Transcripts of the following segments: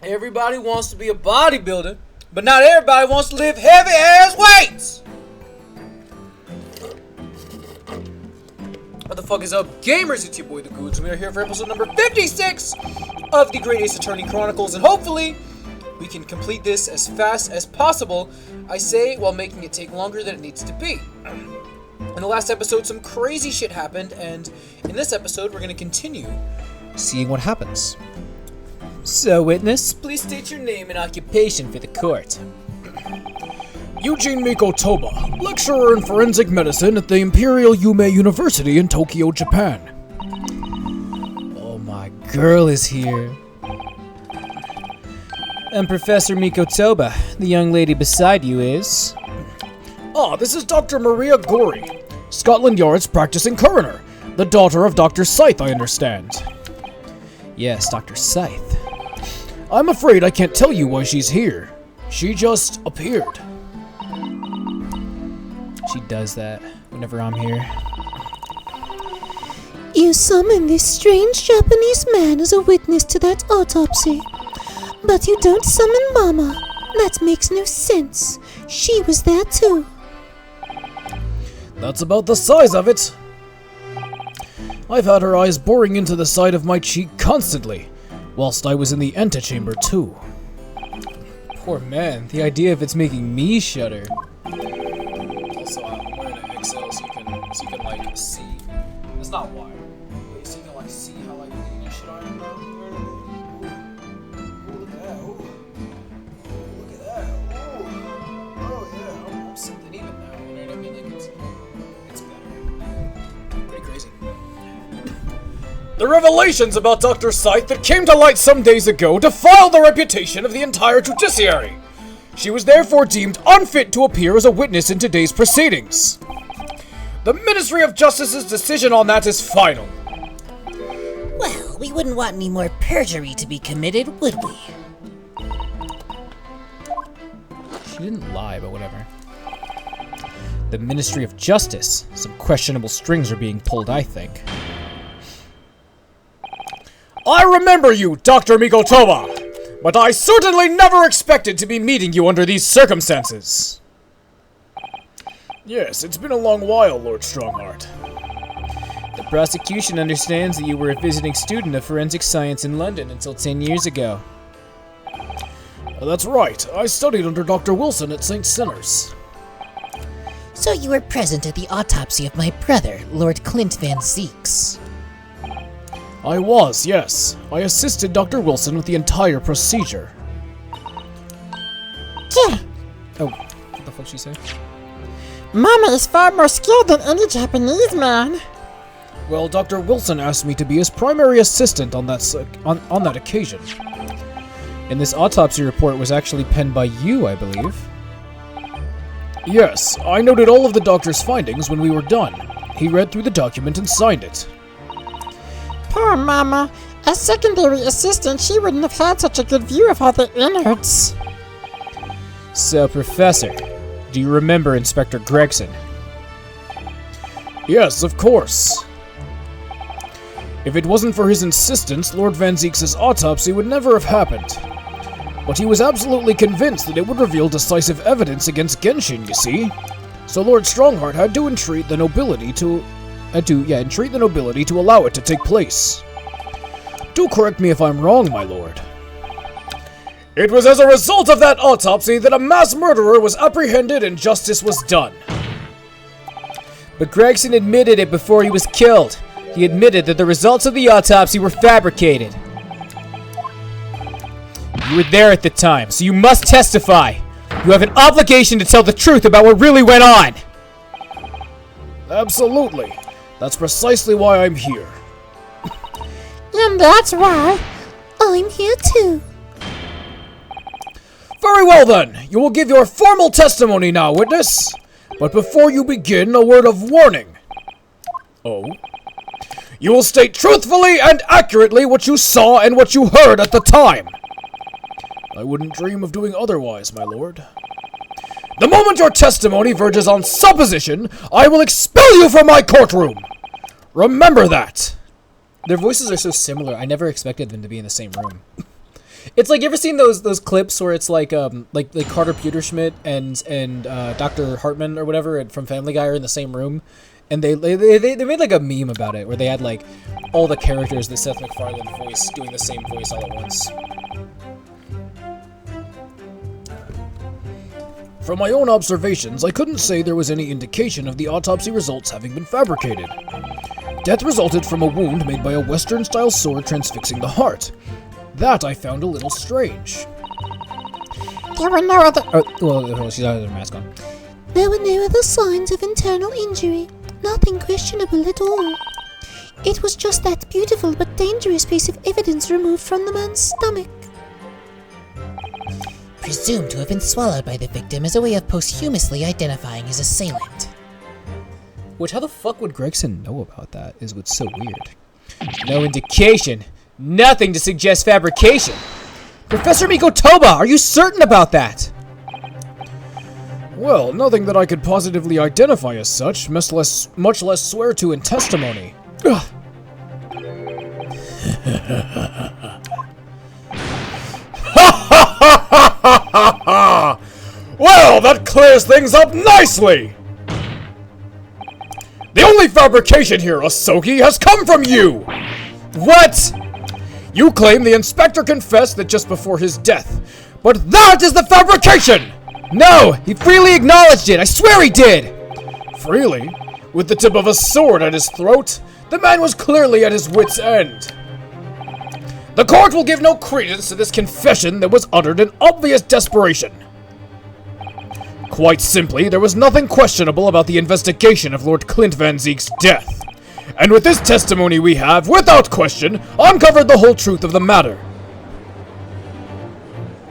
Everybody wants to be a bodybuilder, but not everybody wants to lift heavy ass weights. What the fuck is up, gamers? It's your boy the Goods, and we are here for episode number 56 of the Great Ace Attorney Chronicles, and hopefully we can complete this as fast as possible. I say while making it take longer than it needs to be. In the last episode, some crazy shit happened, and in this episode, we're going to continue seeing what happens. So, witness, please state your name and occupation for the court. Eugene Miko Toba, lecturer in forensic medicine at the Imperial Yume University in Tokyo, Japan. Oh, my girl is here. And Professor Miko Toba, the young lady beside you is... This is Dr. Maria Gorey, Scotland Yard's practicing coroner, the daughter of Dr. Scythe, I understand. Yes, Dr. Scythe. I'm afraid I can't tell you why she's here. She just appeared. She does that whenever I'm here. You summoned this strange Japanese man as a witness to that autopsy. But you don't summon Mama. That makes no sense. She was there too. That's about the size of it. I've had her eyes boring into the side of my cheek constantly, whilst I was in the antechamber too. Poor man, the idea of it's making me shudder. Also, I'm wearing an XL so you can like see. That's not why. But so you can like see how like lean and shit I am now. Ooh, look at that. Ooh, look at that. Ooh. Oh yeah, I'm something even now. You know what I mean? Like it's better. Pretty crazy. The revelations about Dr. Scythe that came to light some days ago defiled the reputation of the entire judiciary. She was therefore deemed unfit to appear as a witness in today's proceedings. The Ministry of Justice's decision on that is final. Well, we wouldn't want any more perjury to be committed, would we? She didn't lie, but whatever. The Ministry of Justice. Some questionable strings are being pulled, I think. I remember you, Dr. Miko Toba, but I certainly never expected to be meeting you under these circumstances. Yes, it's been a long while, Lord Strongheart. The prosecution understands that you were a visiting student of forensic science in London until 10 years ago. That's right. I studied under Dr. Wilson at St. Sinners. So you were present at the autopsy of my brother, Lord Clint Van Zeeks. I was, yes. I assisted Dr. Wilson with the entire procedure. Yeah. Oh, what the fuck she say? Mama is far more skilled than any Japanese man. Well, Dr. Wilson asked me to be his primary assistant on that occasion. And this autopsy report was actually penned by you, I believe. Yes, I noted all of the doctor's findings when we were done. He read through the document and signed it. Poor Mama. As secondary assistant, she wouldn't have had such a good view of all the innards. So, Professor, do you remember Inspector Gregson? Yes, of course. If it wasn't for his insistence, Lord Van Zeeks' autopsy would never have happened. But he was absolutely convinced that it would reveal decisive evidence against Genshin, you see. So Lord Strongheart had to entreat the nobility to allow it to take place. Do correct me if I'm wrong, my lord. It was as a result of that autopsy that a mass murderer was apprehended and justice was done. But Gregson admitted it before he was killed. He admitted that the results of the autopsy were fabricated. You were there at the time, so you must testify. You have an obligation to tell the truth about what really went on. Absolutely. That's precisely why I'm here. And that's why I'm here too. Very well then. You will give your formal testimony now, witness. But before you begin, a word of warning. Oh? You will state truthfully and accurately what you saw and what you heard at the time. I wouldn't dream of doing otherwise, my lord. The moment your testimony verges on supposition, I will expel you from my courtroom! Remember that! Their voices are so similar, I never expected them to be in the same room. It's like, you ever seen those clips where it's like Carter Peterschmidt and Dr. Hartman or whatever from Family Guy are in the same room, and they made like a meme about it where they had like all the characters that Seth MacFarlane voiced doing the same voice all at once. From my own observations, I couldn't say there was any indication of the autopsy results having been fabricated. Death resulted from a wound made by a Western-style sword transfixing the heart. That I found a little strange. There were no other... Well, she's out of her mask on. There were no other signs of internal injury. Nothing questionable at all. It was just that beautiful but dangerous piece of evidence removed from the man's stomach. Presumed to have been swallowed by the victim as a way of posthumously identifying his assailant. Which, how the fuck would Gregson know about that, is what's so weird. No indication. Nothing to suggest fabrication. Professor Mikotoba, are you certain about that? Well, nothing that I could positively identify as such, much less swear to in testimony. Ugh. Well, that clears things up nicely! The only fabrication here, Asogi, has come from you! What? You claim the inspector confessed that just before his death, but that is the fabrication! No, he freely acknowledged it. I swear he did. Freely? With the tip of a sword at his throat? The man was clearly at his wit's end. The court will give no credence to this confession that was uttered in obvious desperation. Quite simply, there was nothing questionable about the investigation of Lord Clint Van Zeek's death. And with this testimony we have, without question, uncovered the whole truth of the matter.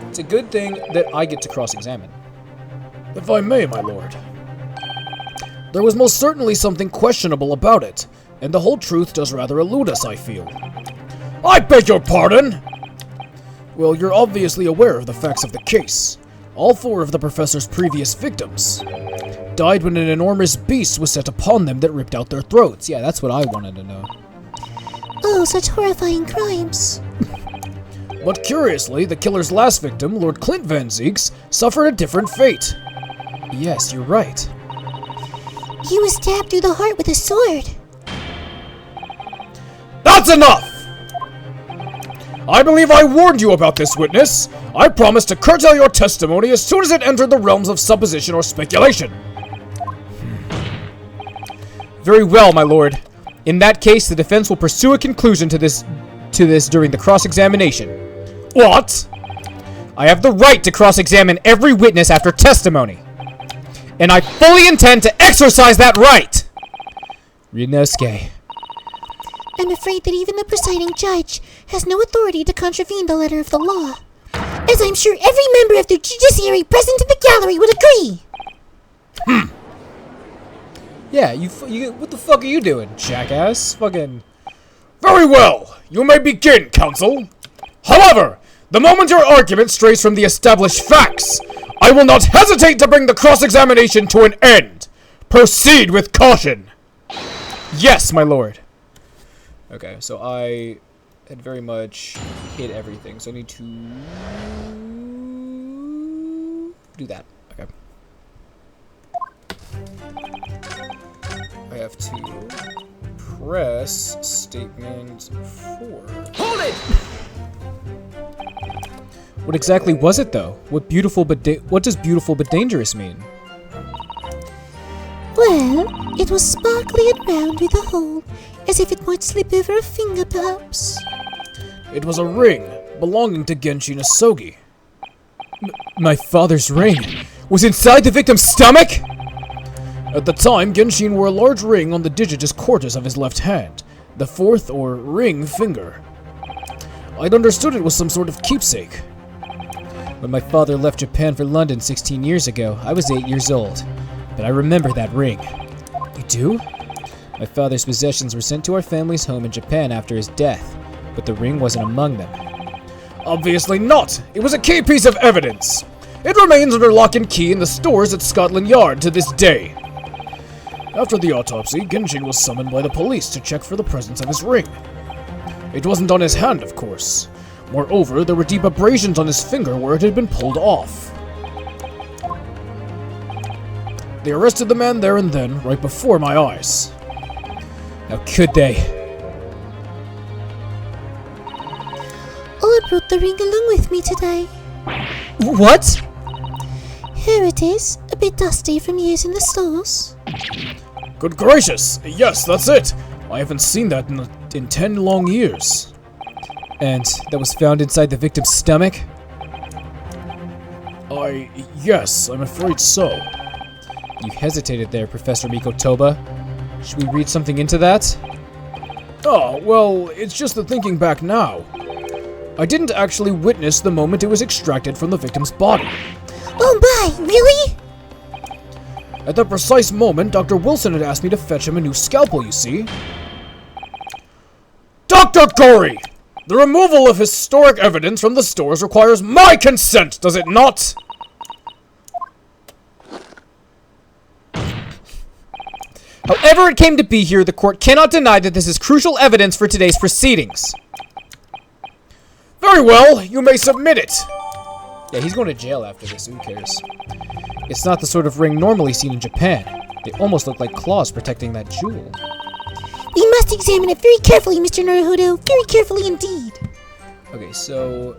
It's a good thing that I get to cross-examine. If I may, my lord. There was most certainly something questionable about it, and the whole truth does rather elude us, I feel. I beg your pardon! Well, you're obviously aware of the facts of the case. All 4 of the professor's previous victims died when an enormous beast was set upon them that ripped out their throats. Yeah, that's what I wanted to know. Oh, such horrifying crimes. But curiously, the killer's last victim, Lord Clint Van Zeeks, suffered a different fate. Yes, you're right. He was stabbed through the heart with a sword. That's enough! I believe I warned you about this, witness. I promised to curtail your testimony as soon as it entered the realms of supposition or speculation. Very well, my lord. In that case, the defense will pursue a conclusion to this during the cross-examination. What? I have the right to cross-examine every witness after testimony. And I fully intend to exercise that right! Ryunosuke. I'm afraid that even the presiding judge has no authority to contravene the letter of the law, as I'm sure every member of the judiciary present in the gallery would agree. Yeah, you what the fuck are you doing, jackass? Fucking... Very well. You may begin, counsel. However, the moment your argument strays from the established facts, I will not hesitate to bring the cross-examination to an end. Proceed with caution. Yes, my lord. Okay, so I had very much hit everything, so I need to do that. Okay. I have to press statement 4. Hold it! What exactly was it, though? What does beautiful but dangerous mean? Well, it was sparkly and round with a hole, as if it might slip over a finger, perhaps. It was a ring belonging to Genshin Asogi. My father's ring was inside the victim's stomach? At the time, Genshin wore a large ring on the digitus quartus of his left hand, the 4th or ring finger. I'd understood it was some sort of keepsake. When my father left Japan for London 16 years ago, I was 8 years old. But I remember that ring. You do? My father's possessions were sent to our family's home in Japan after his death, but the ring wasn't among them. Obviously not! It was a key piece of evidence! It remains under lock and key in the stores at Scotland Yard to this day. After the autopsy, Genshin was summoned by the police to check for the presence of his ring. It wasn't on his hand, of course, Moreover, there were deep abrasions on his finger where it had been pulled off. They arrested the man there and then, right before my eyes. How could they? Oh, I brought the ring along with me today. What? Here it is, a bit dusty from years in the stores. Good gracious! Yes, that's it! I haven't seen that in 10 long years. And that was found inside the victim's stomach? Yes, I'm afraid so. You hesitated there, Professor Mikotoba. Should we read something into that? Oh, well, it's just that thinking back now. I didn't actually witness the moment it was extracted from the victim's body. Oh my, really? At that precise moment, Dr. Wilson had asked me to fetch him a new scalpel, you see. Dr. Gory! The removal of historic evidence from the stores requires my consent, does it not? However it came to be here, the court cannot deny that this is crucial evidence for today's proceedings. Very well, you may submit it. Yeah, he's going to jail after this, who cares? It's not the sort of ring normally seen in Japan. They almost look like claws protecting that jewel. We must examine it very carefully, Mr. Naruhodo. Very carefully indeed. Okay, so...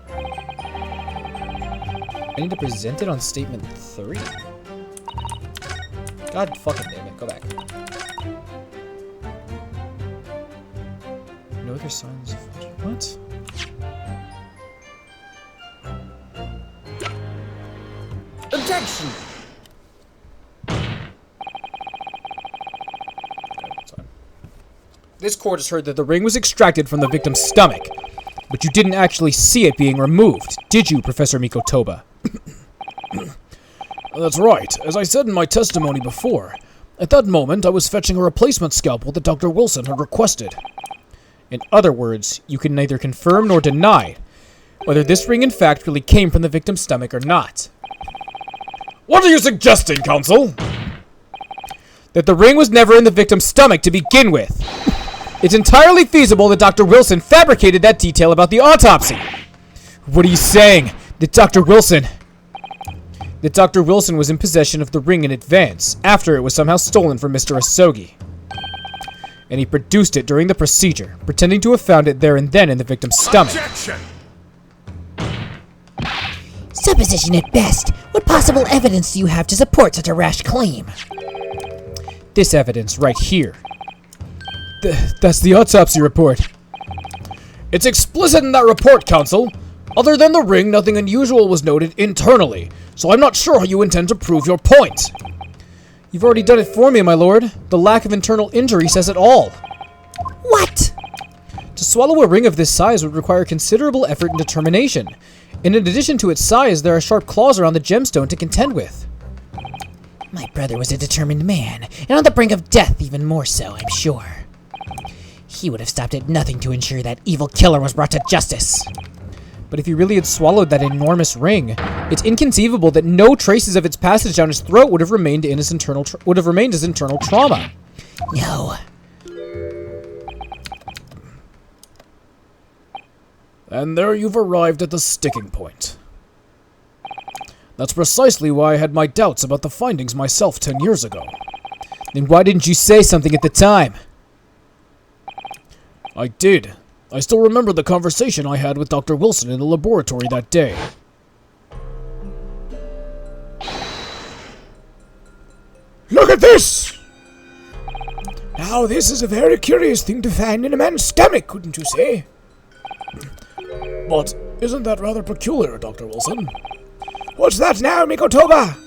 I need to present it on statement 3. God fucking damn it, go back. No other signs of... What? Objection! This court has heard that the ring was extracted from the victim's stomach, but you didn't actually see it being removed, did you, Professor Mikotoba? That's right. As I said in my testimony before, at that moment I was fetching a replacement scalpel that Dr. Wilson had requested. In other words, you can neither confirm nor deny whether this ring in fact really came from the victim's stomach or not. What are you suggesting, counsel? That the ring was never in the victim's stomach to begin with. It's entirely feasible that Dr. Wilson fabricated that detail about the autopsy. What are you saying? That Dr. Wilson was in possession of the ring in advance, after it was somehow stolen from Mr. Asogi. And he produced it during the procedure, pretending to have found it there and then in the victim's stomach. Objection! Supposition at best. What possible evidence do you have to support such a rash claim? This evidence right here. That's the autopsy report. It's explicit in that report, counsel. Other than the ring, nothing unusual was noted internally, so I'm not sure how you intend to prove your point. You've already done it for me, my lord. The lack of internal injury says it all. What? To swallow a ring of this size would require considerable effort and determination. And in addition to its size, there are sharp claws around the gemstone to contend with. My brother was a determined man, and on the brink of death even more so, I'm sure. He would have stopped at nothing to ensure that evil killer was brought to justice. But if he really had swallowed that enormous ring, it's inconceivable that no traces of its passage down his throat would have remained as internal trauma. No. And there you've arrived at the sticking point. That's precisely why I had my doubts about the findings myself 10 years ago. Then why didn't you say something at the time? I did. I still remember the conversation I had with Dr. Wilson in the laboratory that day. Look at this! Now this is a very curious thing to find in a man's stomach, couldn't you say? But isn't that rather peculiar, Dr. Wilson? What's that now, Mikotoba?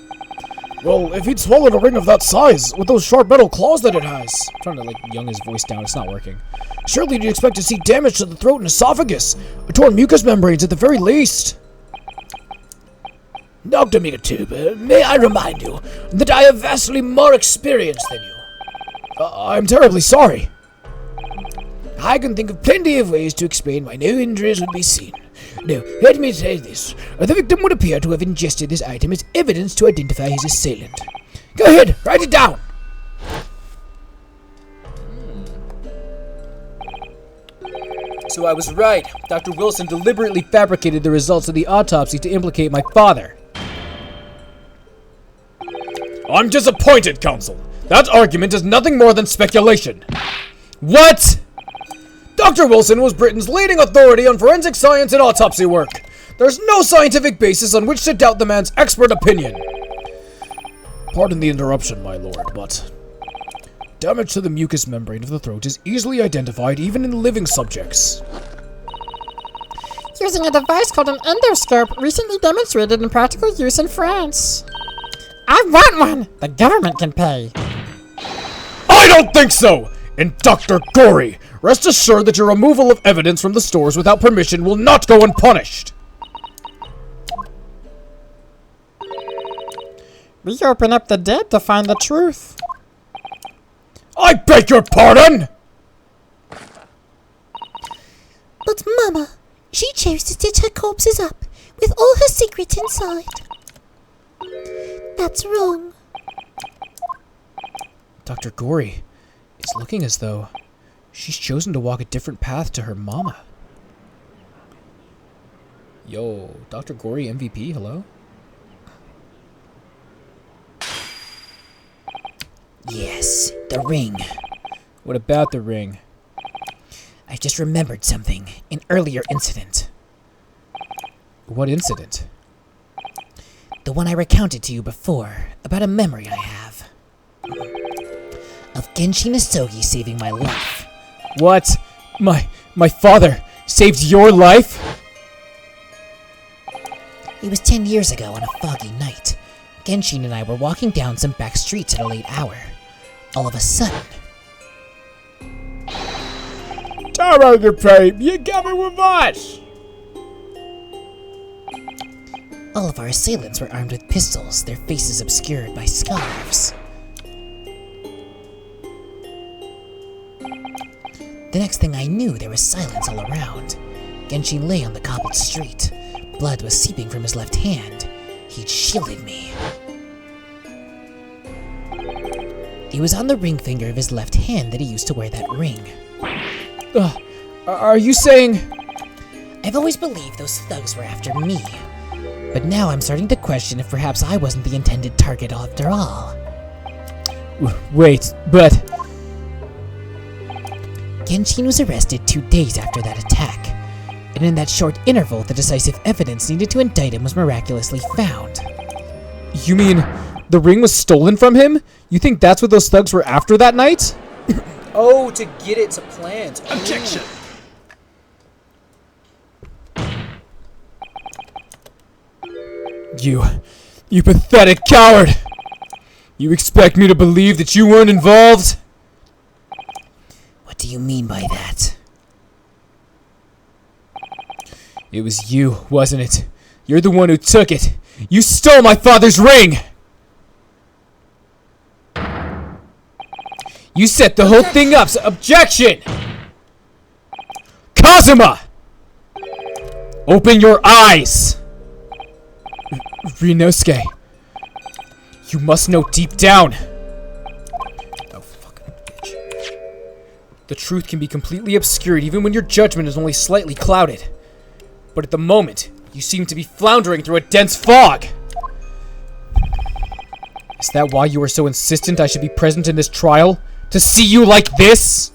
Well, if he'd swallowed a ring of that size, with those sharp metal claws that it has... I'm trying to, young his voice down. It's not working. Surely you'd expect to see damage to the throat and esophagus, or torn mucous membranes at the very least. Dr. Mikotoba, may I remind you that I have vastly more experience than you. I'm terribly sorry. I can think of plenty of ways to explain why no injuries would be seen. Now, let me say this. The victim would appear to have ingested this item as evidence to identify his assailant. Go ahead, write it down. So I was right. Dr. Wilson deliberately fabricated the results of the autopsy to implicate my father. I'm disappointed, Counsel. That argument is nothing more than speculation. What? Dr. Wilson was Britain's leading authority on forensic science and autopsy work. There's no scientific basis on which to doubt the man's expert opinion. Pardon the interruption, my lord, but damage to the mucous membrane of the throat is easily identified even in living subjects. Using a device called an endoscope, recently demonstrated in practical use in France. I want one! The government can pay. I don't think so! And Dr. Gory, rest assured that your removal of evidence from the stores without permission will not go unpunished. We open up the dead to find the truth. I beg your pardon! But Mama, she chose to stitch her corpses up with all her secrets inside. That's wrong. Dr. Gory, it's looking as though she's chosen to walk a different path to her mama. Yo, Dr. Gory MVP, hello? Yes, the ring. What about the ring? I just remembered something. An earlier incident. What incident? The one I recounted to you before, about a memory I have. Of Genshin Isogi saving my life. What? My father saved your life? It was 10 years ago on a foggy night. Genshin and I were walking down some back streets at a late hour. All of a sudden... Taro the Pipe, you coming with us? all of our assailants were armed with pistols, their faces obscured by scarves. The next thing I knew, there was silence all around. Genshin lay on the cobbled street. Blood was seeping from his left hand. He'd shielded me. It was on the ring finger of his left hand that he used to wear that ring. Are you saying... I've always believed those thugs were after me. But now I'm starting to question if perhaps I wasn't the intended target after all. Wait, but... Genshin was arrested 2 days after that attack. And in that short interval, the decisive evidence needed to indict him was miraculously found. You mean the ring was stolen from him? You think that's what those thugs were after that night? Oh, to get it to plant. Objection! You pathetic coward! You expect me to believe that you weren't involved? What do you mean by that? It was you, wasn't it? You're the one who took it. You stole my father's ring! You set the whole thing up, so objection! Kazuma! Open your eyes! Rinosuke, you must know deep down. Oh, fucking bitch. The truth can be completely obscured even when your judgment is only slightly clouded. But at the moment, you seem to be floundering through a dense fog. Is that why you are so insistent I should be present in this trial? To see you like this?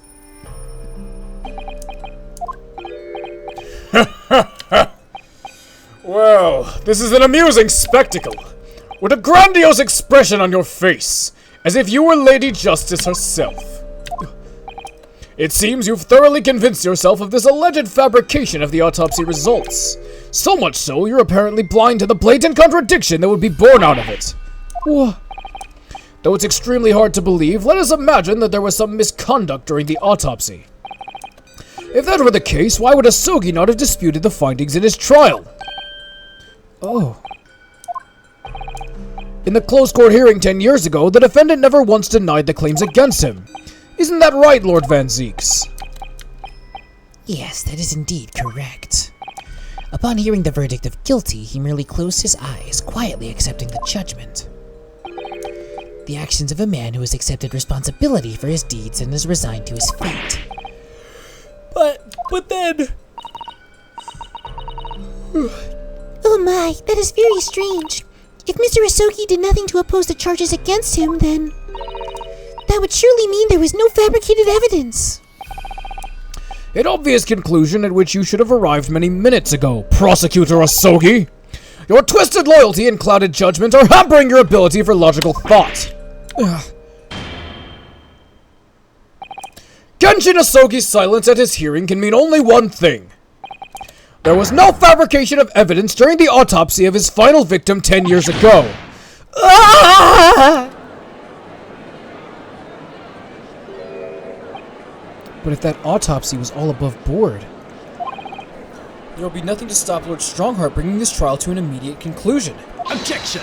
Well, this is an amusing spectacle. With a grandiose expression on your face, as if you were Lady Justice herself. It seems you've thoroughly convinced yourself of this alleged fabrication of the autopsy results. So much so, you're apparently blind to the blatant contradiction that would be born out of it. Though it's extremely hard to believe, let us imagine that there was some misconduct during the autopsy. If that were the case, why would Asogi not have disputed the findings in his trial? Oh. In the closed court hearing 10 years ago, the defendant never once denied the claims against him. Isn't that right, Lord Van Zeeks? Yes, that is indeed correct. Upon hearing the verdict of guilty, he merely closed his eyes, quietly accepting the judgment. The actions of a man who has accepted responsibility for his deeds and is resigned to his fate. But But then... Oh my, that is very strange. If Mr. Asogi did nothing to oppose the charges against him, then... that would surely mean there was no fabricated evidence. An obvious conclusion at which you should have arrived many minutes ago, Prosecutor Asogi. Your twisted loyalty and clouded judgment are hampering your ability for logical thought. Genshin Asogi's silence at his hearing can mean only one thing. There was no fabrication of evidence during the autopsy of his final victim 10 years ago. But if that autopsy was all above board, there will be nothing to stop Lord Strongheart bringing this trial to an immediate conclusion. Objection!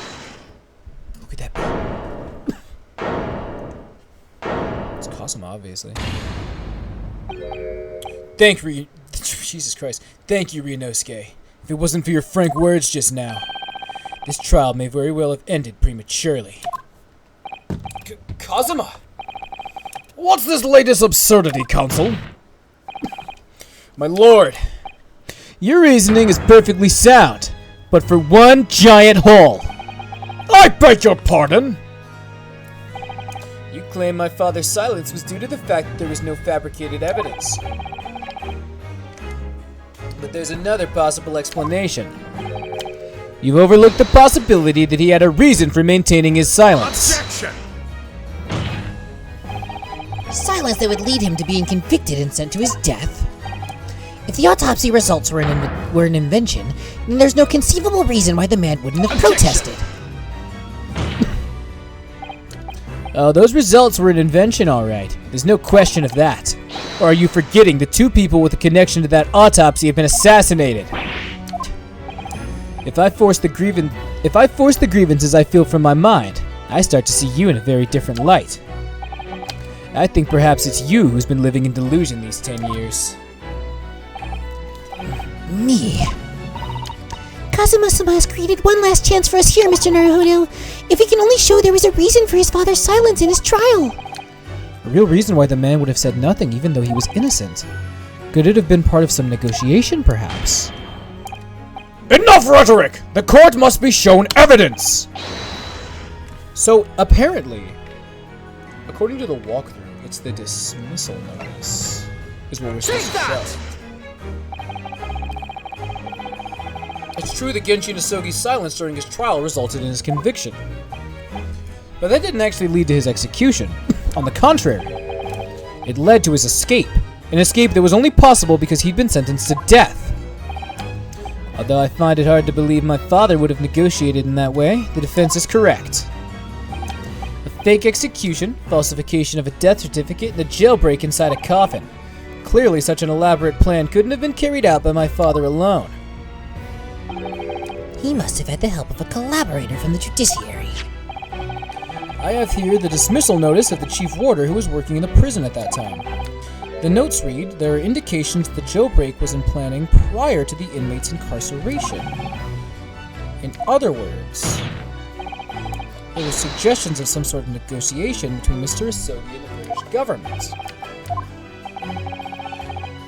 Look at that. It's Cosmo, obviously. Jesus Christ. Thank you, Ryunosuke. If it wasn't for your frank words just now, this trial may very well have ended prematurely. Kazuma! What's this latest absurdity, Counsel? My lord, your reasoning is perfectly sound, but for one giant hole. I beg your pardon? You claim my father's silence was due to the fact that there was no fabricated evidence. But there's another possible explanation. You've overlooked the possibility that he had a reason for maintaining his silence. Objection! Silence that would lead him to being convicted and sent to his death? If the autopsy results were an invention, then there's no conceivable reason why the man wouldn't have protested. Oh, those results were an invention, alright. There's no question of that. Or are you forgetting the two people with a connection to that autopsy have been assassinated? If I force the grievances I feel from my mind, I start to see you in a very different light. I think perhaps it's you who's been living in delusion these 10 years. Me? Kazuma-sama has created one last chance for us here, Mr. Naruhodo. If we can only show there was a reason for his father's silence in his trial. A real reason why the man would have said nothing even though he was innocent. Could it have been part of some negotiation, perhaps? Enough rhetoric! The court must be shown evidence! So, apparently, according to the walkthrough, it's the dismissal notice is what we're supposed to show. It's true that Genshin Asogi's silence during his trial resulted in his conviction. But that didn't actually lead to his execution. On the contrary, it led to his escape. An escape that was only possible because he'd been sentenced to death. Although I find it hard to believe my father would have negotiated in that way, the defense is correct. A fake execution, falsification of a death certificate, and a jailbreak inside a coffin. Clearly such an elaborate plan couldn't have been carried out by my father alone. He must have had the help of a collaborator from the judiciary. I have here the dismissal notice of the chief warder who was working in the prison at that time. The notes read, there are indications that the jailbreak was in planning prior to the inmate's incarceration. In other words, there were suggestions of some sort of negotiation between Mr. Asogi and the British government.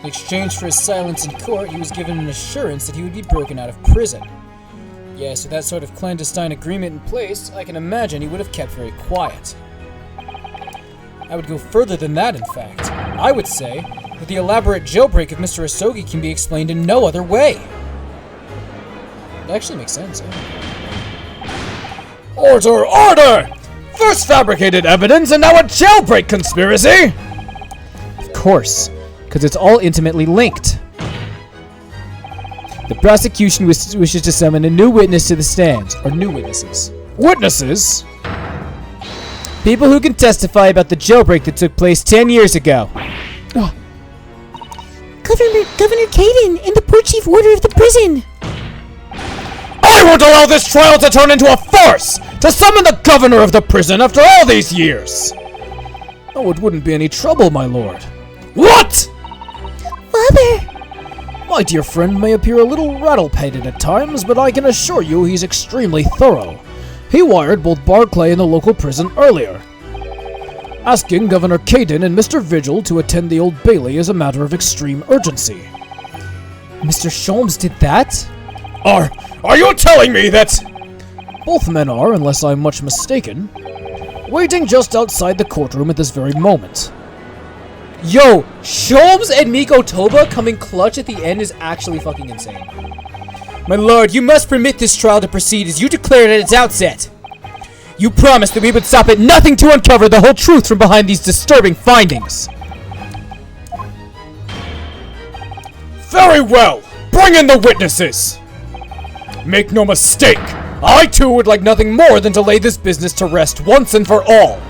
In exchange for his silence in court, he was given an assurance that he would be broken out of prison. Yes, with that sort of clandestine agreement in place, I can imagine he would have kept very quiet. I would go further than that, in fact. I would say that the elaborate jailbreak of Mr. Asogi can be explained in no other way. That actually makes sense, eh? Order! Order! First fabricated evidence and now a jailbreak conspiracy! Of course, because it's all intimately linked. The prosecution wishes to summon a new witness to the stand, or new witnesses. Witnesses? People who can testify about the jailbreak that took place 10 years ago. Governor Kaden and the poor chief warder of the prison. I won't allow this trial to turn into a farce! To summon the governor of the prison after all these years! Oh, it wouldn't be any trouble, my lord. What?! Father! My dear friend may appear a little rattle-pated at times, but I can assure you he's extremely thorough. He wired both Barclay and the local prison earlier. Asking Governor Kaden and Mr. Vigil to attend the Old Bailey is a matter of extreme urgency. Mr. Sholmes did that? Are you telling me that? Both men are, unless I'm much mistaken, waiting just outside the courtroom at this very moment. Yo, Sholmes and Miko Toba coming clutch at the end is actually fucking insane. My lord, you must permit this trial to proceed as you declared at its outset. You promised that we would stop at nothing to uncover the whole truth from behind these disturbing findings. Very well! Bring in the witnesses! Make no mistake, I too would like nothing more than to lay this business to rest once and for all.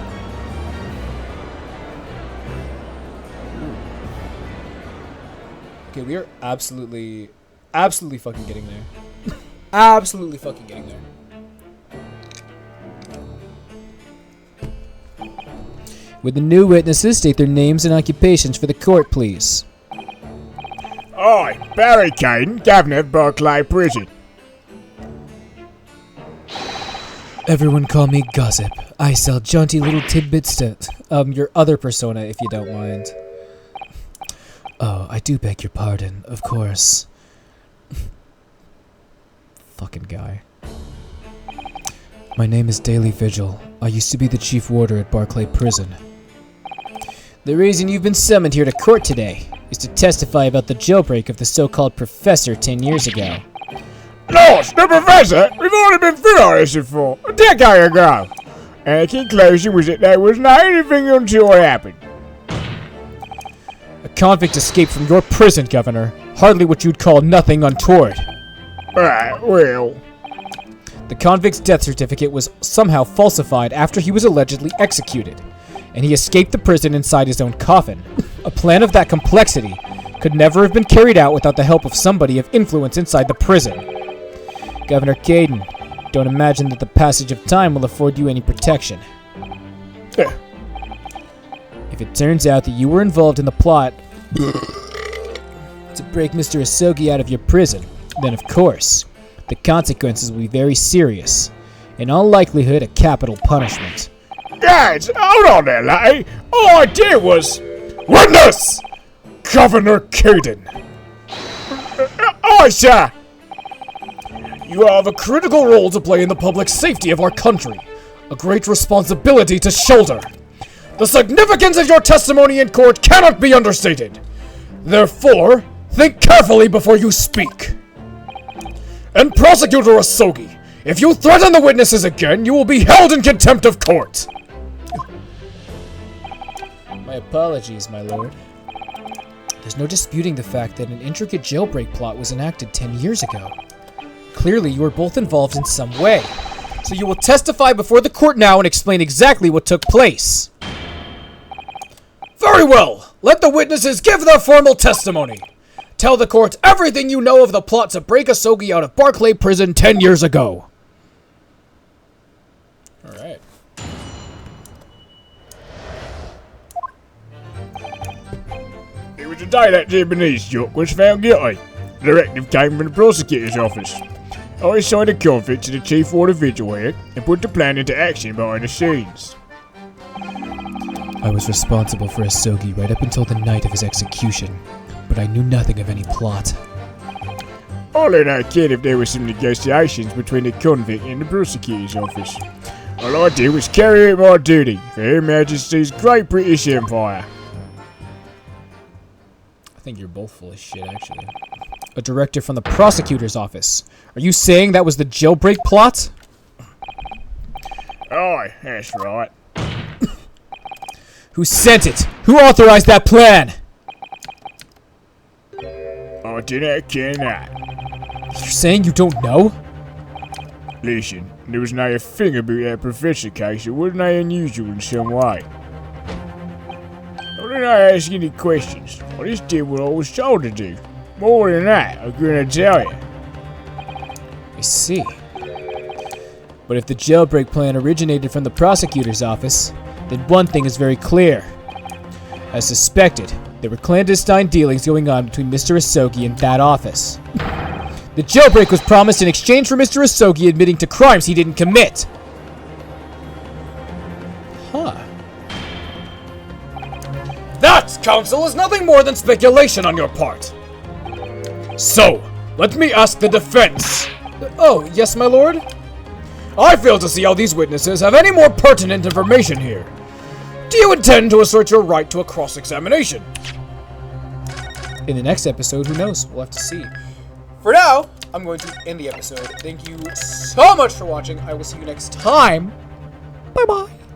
Okay, we are absolutely fucking getting there. Absolutely fucking getting there. Would the new witnesses state their names and occupations for the court, please? I, Barry Caden, Governor of Barclay Prison. Everyone call me Gossip. I sell jaunty little tidbits to, your other persona, if you don't mind. Oh, I do beg your pardon, of course. Fucking guy. My name is Daily Vigil. I used to be the chief warder at Barclay Prison. The reason you've been summoned here to court today is to testify about the jailbreak of the so-called professor 10 years ago. Lord, the professor? We've already been through all this before, a decade ago. And the conclusion was that there was not anything until it happened. A convict escaped from your prison, Governor. Hardly what you'd call nothing untoward. Right, well... The convict's death certificate was somehow falsified after he was allegedly executed, and he escaped the prison inside his own coffin. A plan of that complexity could never have been carried out without the help of somebody of influence inside the prison. Governor Caden, don't imagine that the passage of time will afford you any protection. If it turns out that you were involved in the plot to break Mr. Asogi out of your prison, then of course, the consequences will be very serious. In all likelihood, a capital punishment. Guys, hold on there, laddie. All I did was... Witness! Governor Caden. Aye, sir. You have a critical role to play in the public safety of our country. A great responsibility to shoulder. The significance of your testimony in court cannot be understated. Therefore, think carefully before you speak. And Prosecutor Asogi, if you threaten the witnesses again, you will be held in contempt of court. My apologies, my lord. There's no disputing the fact that an intricate jailbreak plot was enacted 10 years ago. Clearly, you were both involved in some way. So you will testify before the court now and explain exactly what took place. Very well. Let the witnesses give their formal testimony. Tell the court everything you know of the plot to break Asogi out of Barclay Prison 10 years ago. Alright. It was the day that Japanese jock was found guilty. The directive came from the prosecutor's office. I assigned a convict to the chief warder vigil here and put the plan into action behind the scenes. I was responsible for Asogi right up until the night of his execution, but I knew nothing of any plot. I'll let out kid if there were some negotiations between the convict and the prosecutor's office. All I did was carry out my duty for Her Majesty's Great British Empire. I think you're both full of shit, actually. A directive from the prosecutor's office. Are you saying that was the jailbreak plot? Aye, that's right. Who sent it? Who authorized that plan? I do not care that. You're saying you don't know? Listen, there was not a thing about that professor case that wasn't unusual in some way. I did not ask any questions. I just did what I was told to do. More than that, I'm gonna tell you. I see. But if the jailbreak plan originated from the prosecutor's office, then one thing is very clear. As suspected, there were clandestine dealings going on between Mr. Asogi and that office. The jailbreak was promised in exchange for Mr. Asogi admitting to crimes he didn't commit. Huh. That, counsel, is nothing more than speculation on your part. So, let me ask the defense. Oh, yes, my lord? I fail to see how these witnesses have any more pertinent information here. Do you intend to assert your right to a cross-examination? In the next episode, who knows? We'll have to see. For now, I'm going to end the episode. Thank you so much for watching. I will see you next time. Bye-bye.